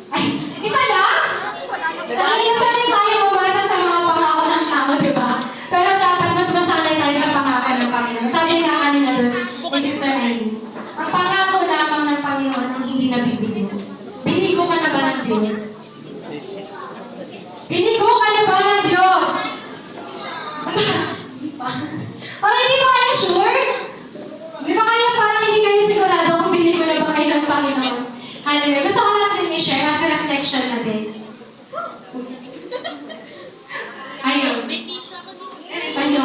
Ay, isa lang? Sanay tayo bumasa sa mga pangako ng tao, di ba? Pero dapat mas masanay tayo sa pangako ng Panginoon. Sabi nga kanina doon, ni Sister Eileen, ang pangako lamang ng Panginoon ang hindi nabibigo. Binigo ka na ba ng Diyos? Binigo ka na ba ng Diyos? Parang hindi ba kayo sure? Di ba kayo parang hindi kayo sigurado kung binigo na ba kayo ng Panginoon? Hallelujah. Gusto ko lang din i-share as a reflection na din. Ayun. Ano?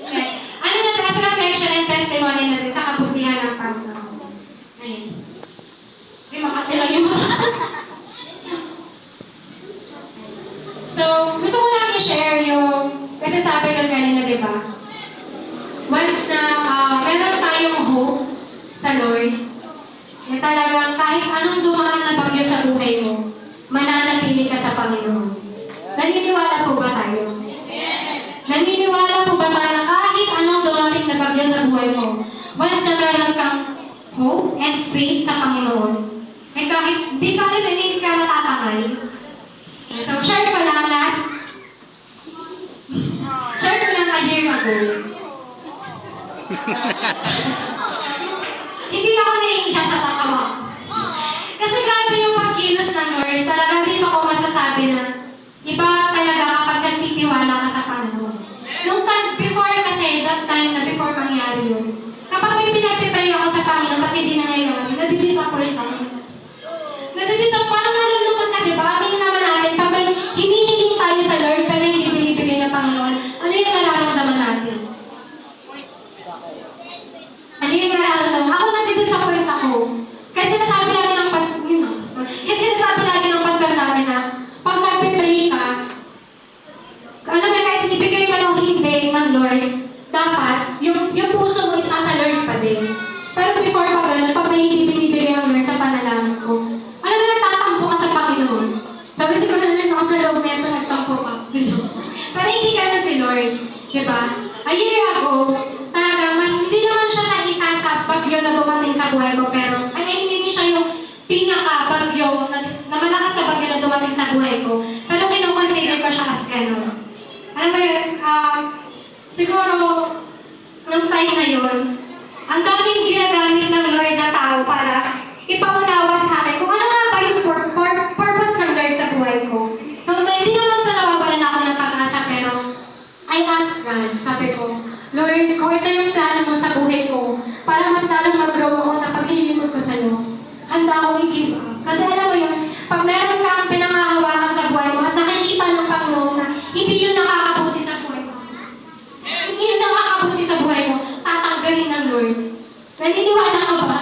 Okay. Ano na as a reflection and testimony na din sa kabutihan ng Panginoon. Ayun. Hindi makati lang yung mga. So, gusto ko lang i-share yung, kasi sabi ko kanina, di ba? Once na meron tayong hope sa Lord, na talagang kahit anong dumaan na bagyo sa buhay mo, mananatili ka sa Panginoon. Naniniwala po ba tayo? Naniniwala po ba tayo na kahit anong dumating na bagyo sa buhay mo, once na meron kang hope and faith sa Panginoon, eh kahit di ka rin, hindi ka matatangay. So, share ko lang a year ago. Hindi ako naiiyak sa tatawa. Kasi grabe yung pagkilos ng Lord, talagang dito ko masasabi na iba talaga kapag nagtitiwala ka sa Panginoon. Nung before kasi, that time na before mangyari yun, kapag may pinag-pray ako sa Panginoon kasi hindi nangyayari, nadidisappoint ako. Nadidisappoint, parang nalulungkot ka, diba? Aming naman natin, pag may hinihiling tayo sa Lord, pero hindi binibigay ng Panginoon, ano yung nararamdaman natin? Ano yung nararamdaman? Ako nadidisappoint ako. Kahit sinasabi lagi ng pastor, kahit sinasabi lagi ng pastor namin na, pag nag-pray ka, alam mo, kahit ibigay mo ng hindi ng Lord, dapat, yung puso mo is nasa Lord pa din. Pero before pa ganun, pag may hindi binibigay ng Lord sa panalangin ko, alam mo, nagtatampo ka sa Panginoon. Sabi siguro na lang ako sa loob na ito, nagtampo ka. Pero hindi ganun si Lord. Diba? A year ago, talaga, hindi naman siya sa isa sa bagyo na dumating sa buhay ko, pero hindi siya yung pinaka-bagyo, na malakas na bagyo na dumating sa buhay ko. Pero kinukonsider ko siya as gano'n. Alam mo yun, siguro, nung time na yun, ang daming ginagamit ng Lord na tao para ipaunawa sa akin kung ano nga ba yung purpose ng Lord sa buhay ko. Nung hindi naman sa nawawalan ako ng pag-asa, pero I asked God, sabi ko, Lord, kung ito yung plano mo sa buhay ko, para mas lalong mag-grow ako sa paglilingkod ko sa iyo, handa akong i-give up. Kasi alam mo yun, pag meron kang pinangahawakan sa buhay mo at nakikita ng Panginoon na hindi yun nakakabuti sa buhay mo, hindi yun nakakabuti sa buhay mo, tatanggalin ng Lord. Naniniwala ka ba?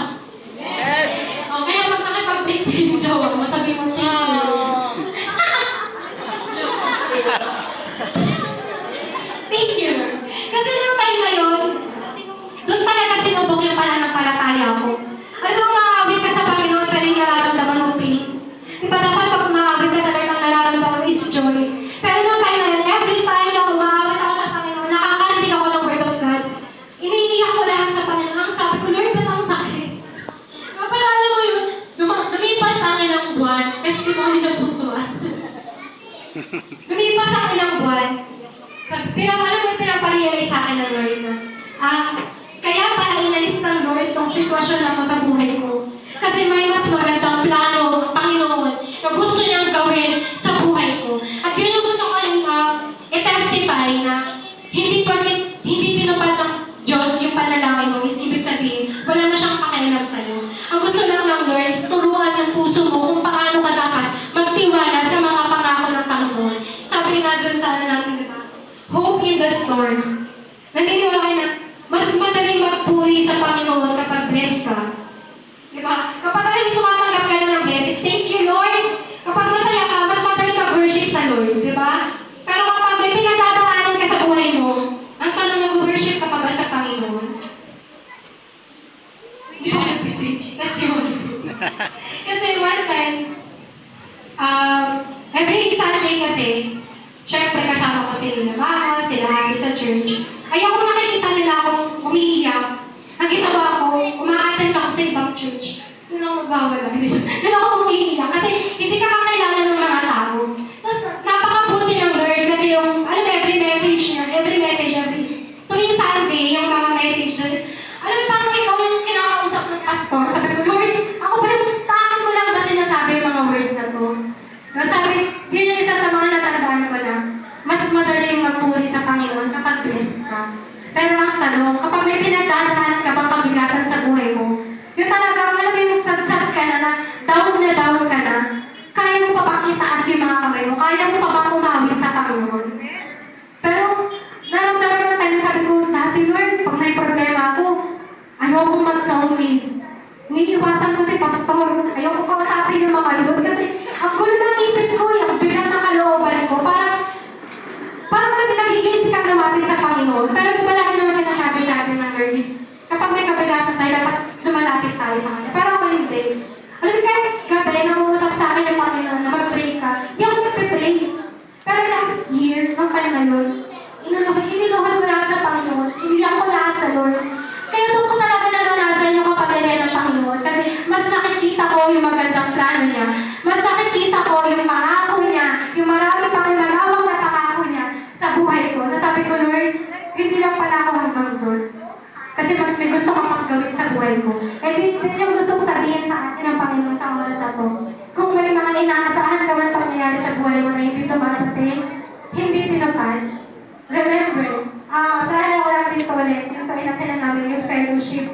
Yes! O, kaya pag nakipag-break sa yung jowa mo, sabi mo, thank you, Lord. Thank you, Lord. Kasi yung time na yun, doon talaga sinubok yung pananampalataya ko. Ano bang maawit ka sa Panginoon pero yung nararamdaman mo pain? Di ba dapat pag maawit ka sa Lord, ang nararamdaman mo is joy? Pero nung time na yun, every time na umaawit ako sa Panginoon, nakakarinig ako ng Word of God, iniiyak ko lahat sa Panginoon. Ang sabi ko, Lord, ba't ang sakit? Pero alam mo yun, lumipas ang ilang buwan, kasi di ko kami napuntuan. Lumipas ang ilang buwan, pinaparealize sa akin ng Lord na, kaya pala inalis ng Lord tong sitwasyon na to sa buhay ko. Kasi may mas magandang plano, Panginoon, na gusto niyang gawin sa buhay ko. At yun yung gusto ko i-testify na hindi tinupad ng Diyos yung panalangin mo, is ibig sabihin, wala na siyang pakialam sa'yo. Ang gusto lang ng Lord is turuan yung puso mo kung paano ka dapat magtiwala sa mga pangako ng Panginoon. Sabi nga dun sa natin, diba? Hope in the storms. Naniniwala kayo na mas madaling magpuri sa Panginoon kapag blessed ka. Diba? Kapag alam tumatanggap ka na ng blessings, thank you, Lord. Kapag masaya ka, mas madaling mag-worship sa Lord. Diba? Pero kapag may pinagdadaanan ka sa buhay mo, ang tanong nag-worship ka pa ba sa Panginoon? Hindi mo nag-preach. Kasi one time, every Sunday kasi, syempre kasama ko sila mama, sila ate sa church. Ayoko nakikita nila akong umiiyak. Ang ginawa ko, uma-attend ako sa ibang church. Doon ako mawawala. Doon ako umiiyak kasi hindi ka kakilala ng mga tao. Tapos napakabuti ng Lord kasi yung, alam mo, every message, tuwing Sunday, yung mga message doon, alam mo, parang ikaw yung kinakausap ng pastor. Sabi ko, Lord, ako ba yung, sa akin mo lang ba sinasabi yung mga words na to? Sabi, yun yung isa sa mga natandaan ko na, mas madali yung magpuri sa Panginoon kapag blessed ka. Pero ang tanong, kapag may pinagdadaanan ka bang kabigatan sa buhay mo, yung talagang, alam mo yung sad ka na down ka na, kaya mo pa bang itaas yung mga kamay mo? Kaya mo pa bang umawit sa Panginoon? Pero, naramdaman ko tayo, sabi ko, dati Lord, pag may problema ako, ayokong mag-song lead. Iniiwasan ko si pastor. Ayoko kausapin yung mga yun kasi ang gulo ng isip ko, yung bigat ng kalooban ko, parang kami nagigilid kang lumapit sa Panginoon. Pero di ba lagi naman sinasabi sa atin ng Lord is, kapag may kabigatan tayo, dapat lumalapit tayo sa Kanya. Pero ako hindi. Alam mo, kahit gabi, nangungusap sa akin ng Panginoon na mag-pray ka, di ako nagpe-pray. Pero last year, nung time na yun, iniluhan ko lahat sa Panginoon, inilang ko lahat sa Lord. Kaya doon ko talaga naranasan yung kapagaling ng Panginoon kasi mas nakikita ko yung magandang plano niya, mas nakikita ko yung pangako niya, yung marami pang malawak na pangako niya sa buhay ko. Nasabi ko, Lord, hindi lang pala ako hanggang doon. Kasi mas may gusto kang paggawin sa buhay ko. Eh, din yung gusto ko sabihin sa atin ng Panginoon sa oras na to. Kung may mga inaasahan ka man pangyayari sa buhay mo na hindi tumatating, hindi tinupad, remember, dahil ako lang dito ulit, yung sa inatinan namin yung fellowship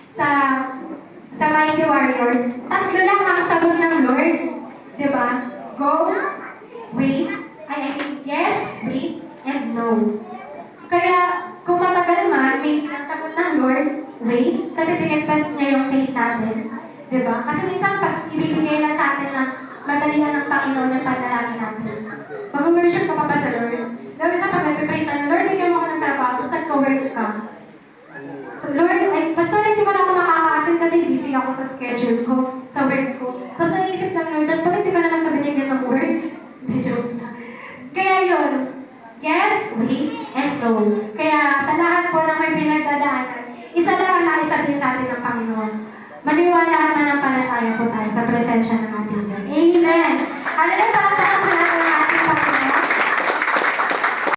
sa Mighty Warriors, tatlo lang ang sagot ng Lord. Diba? Go, wait, yes, wait, and no. Kaya, kung matagal man, may sagot ng Lord, wait, kasi tinitest niya yung faith natin. Diba? Kasi minsan, pag ibibigay lang sa atin na madalihan ng Panginoon yung panalangin natin. Mag-worship ka pa ba sa Lord? Diba, minsan pag nag-pray na, Lord, bigyan mo ko ng trabaho, tapos nagka-work ka. So, Lord, basta hindi pa na ako makaka-attend kasi busy ako sa schedule ko, sa work ko. Tapos naisip lang, Lord, at pala hindi ka na lang kabinigyan ng work. Joke na. Kaya yun, yes, wait, and no. Kaya sa lahat po ng may pinagdadaanan, isa lang ang naisabihin sa atin ng Panginoon. Maniwala at manampalataya po tayo sa presensya ng ating Diyos. Amen! Alam mo,